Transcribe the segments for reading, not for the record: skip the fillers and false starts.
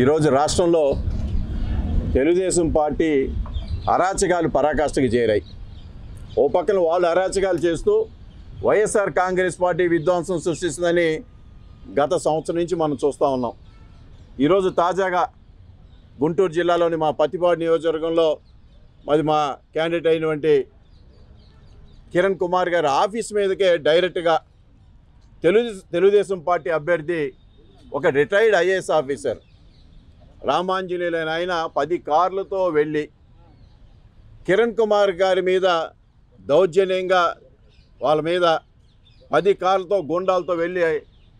ఈరోజు రాష్ట్రంలో తెలుగుదేశం పార్టీ అరాచకాలు పరాకాష్ఠకి చేరాయి. ఓ పక్కన వాళ్ళు అరాచకాలు చేస్తూ వైఎస్ఆర్ కాంగ్రెస్ పార్టీ విధ్వంసం సృష్టిస్తుందని గత సంవత్సరం నుంచి మనం చూస్తూ ఉన్నాం. ఈరోజు తాజాగా గుంటూరు జిల్లాలోని మా పత్తిపాడు నియోజకవర్గంలో మరి మా క్యాండిడేట్ అయినటువంటి కిరణ్ కుమార్ గారి ఆఫీస్ మీదకే డైరెక్ట్గా తెలుగుదేశం పార్టీ అభ్యర్థి ఒక రిటైర్డ్ ఐఏఎస్ ఆఫీసర్ రామాంజనేయులైన ఆయన 10 కార్లతో వెళ్ళి కిరణ్ కుమార్ గారి మీద దౌర్జన్యంగా వాళ్ళ మీద 10 కార్లతో గుండాలతో వెళ్ళి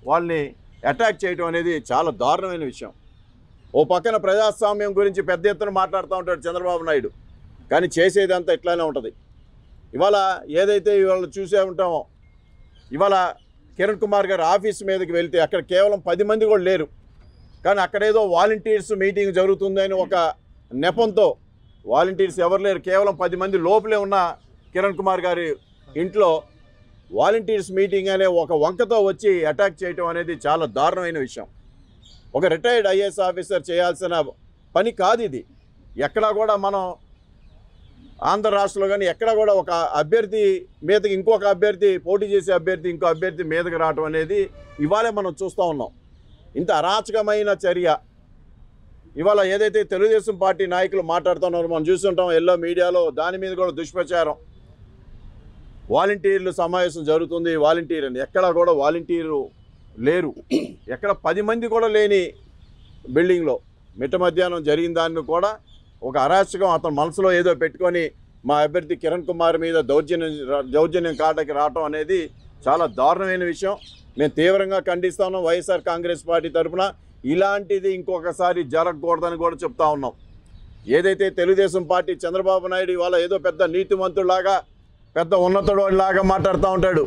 వాళ్ళని అటాక్ చేయడం అనేది చాలా దారుణమైన విషయం. ఓ పక్కన ప్రజాస్వామ్యం గురించి పెద్ద ఎత్తున మాట్లాడుతూ ఉంటాడు చంద్రబాబు నాయుడు, కానీ చేసేదంతా ఇట్లానే ఉంటుంది. ఇవాళ ఏదైతే ఇవాళ చూసే ఉంటామో, ఇవాళ కిరణ్ కుమార్ గారి ఆఫీస్ మీదకి వెళ్తే అక్కడ కేవలం 10 మంది కూడా లేరు, కానీ అక్కడేదో వాలంటీర్స్ మీటింగ్ జరుగుతుందని ఒక నెపంతో వాలంటీర్స్ ఎవరు లేరు, కేవలం 10 మంది లోపలే ఉన్న కిరణ్ కుమార్ గారి ఇంట్లో వాలంటీర్స్ మీటింగ్ అనే ఒక వంకతో వచ్చి అటాక్ చేయటం అనేది చాలా దారుణమైన విషయం. ఒక రిటైర్డ్ ఐఏఎస్ ఆఫీసర్ చేయాల్సిన పని కాదు ఇది. ఎక్కడా కూడా మనం ఆంధ్ర రాష్ట్రంలో కానీ ఎక్కడా కూడా ఒక అభ్యర్థి మీదకి ఇంకొక అభ్యర్థి పోటీ చేసే అభ్యర్థి ఇంకో అభ్యర్థి మీదకి రావటం అనేది ఇవాళే మనం చూస్తూ ఉన్నాం. ఇంత అరాచకమైన చర్య ఇవాళ ఏదైతే తెలుగుదేశం పార్టీ నాయకులు మాట్లాడుతున్నారో మనం చూస్తుంటాం ఎల్లో మీడియాలో, దాని మీద కూడా దుష్ప్రచారం. వాలంటీర్లు సమావేశం జరుగుతుంది, వాలంటీర్ అని. ఎక్కడా కూడా వాలంటీరు లేరు. ఎక్కడ 10 మంది కూడా లేని బిల్డింగ్లో మిట్ట మధ్యాహ్నం జరిగిన దాన్ని కూడా ఒక అరాచకం అతను మనసులో ఏదో పెట్టుకొని మా అభ్యర్థి కిరణ్ కుమార్ మీద దౌర్జన్యం కాటకి రావటం అనేది చాలా దారుణమైన విషయం. మేము తీవ్రంగా ఖండిస్తున్నాం. వైఎస్ఆర్ కాంగ్రెస్ పార్టీ తరఫున ఇలాంటిది ఇంకొకసారి జరగకూడదని కూడా చెప్తా ఉన్నాం. ఏదైతే తెలుగుదేశం పార్టీ చంద్రబాబు నాయుడు ఇవాళ ఏదో పెద్ద నీతిమంతుడిలాగా పెద్ద ఉన్నతుడిలాగా మాట్లాడుతూ ఉంటాడు,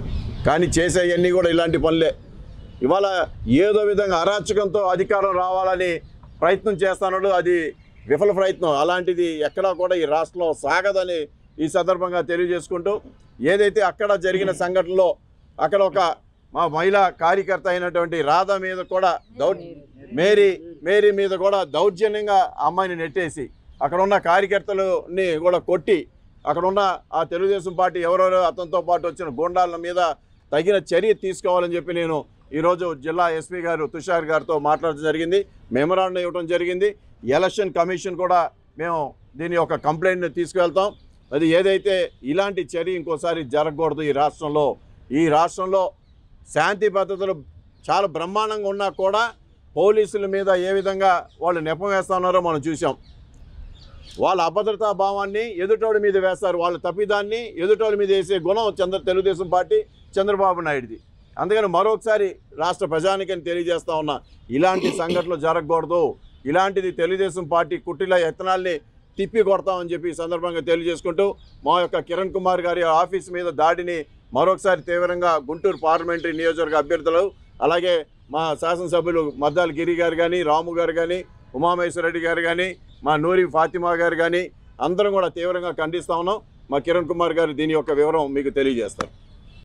కానీ చేసేవన్నీ కూడా ఇలాంటి పనులే. ఇవాళ ఏదో విధంగా అరాచకంతో అధికారం రావాలని ప్రయత్నం చేస్తున్నాడు, అది విఫల ప్రయత్నం. అలాంటిది ఎక్కడా కూడా ఈ రాష్ట్రంలో సాగదని ఈ సందర్భంగా తెలియజేసుకుంటూ, ఏదైతే అక్కడ జరిగిన సంఘటనలో అక్కడ ఒక మా మహిళా కార్యకర్త అయినటువంటి రాధ మీద కూడా మేరీ మీద కూడా దౌర్జన్యంగా అమ్మాయిని నెట్టేసి అక్కడ ఉన్న కార్యకర్తలని కూడా కొట్టి అక్కడ ఉన్న ఆ తెలుగుదేశం పార్టీ ఎవరెవరో అతనితో పాటు వచ్చిన గూండాల మీద తగిన చర్య తీసుకోవాలని చెప్పి నేను ఈరోజు జిల్లా ఎస్పీ గారు తుషార్ గారితో మాట్లాడడం జరిగింది. మెమరాండం ఇవ్వడం జరిగింది. ఎలక్షన్ కమిషన్ కూడా మేము దీని యొక్క కంప్లైంట్ని తీసుకువెళ్తాం. అది ఏదైతే ఇలాంటి చర్య ఇంకోసారి జరగకూడదు. ఈ రాష్ట్రంలో శాంతి భద్రతలు చాలా బ్రహ్మాండంగా ఉన్నా కూడా పోలీసుల మీద ఏ విధంగా వాళ్ళు నెపం వేస్తున్నారో మనం చూసాం. వాళ్ళ అభద్రతా భావాన్ని ఎదుటోడి మీద వేస్తారు, వాళ్ళ తప్పిదాన్ని ఎదుటోడి మీద వేసే గుణం తెలుగుదేశం పార్టీ చంద్రబాబు నాయుడిది. అందుకని మరొకసారి రాష్ట్ర ప్రజానికని తెలియజేస్తా ఉన్నా, ఇలాంటి సంఘటనలు జరగకూడదు. ఇలాంటిది తెలుగుదేశం పార్టీ కుట్టిల యత్నాల్ని తిప్పి కొడతామని చెప్పి ఈ సందర్భంగా తెలియజేసుకుంటూ, మా యొక్క కిరణ్ కుమార్ గారి ఆఫీస్ మీద దాడిని మరొకసారి తీవ్రంగా గుంటూరు పార్లమెంటరీ నియోజకవర్గ అభ్యర్థులు, అలాగే మా శాసనసభ్యులు మద్దాల గిరి గారు కానీ, రాము గారు కానీ, ఉమామహేశ్వరరెడ్డి గారు కానీ, మా నూరి ఫాతిమా గారు కానీ అందరం కూడా తీవ్రంగా ఖండిస్తా ఉన్నాం. మా కిరణ్ కుమార్ గారు దీని యొక్క వివరం మీకు తెలియజేస్తారు.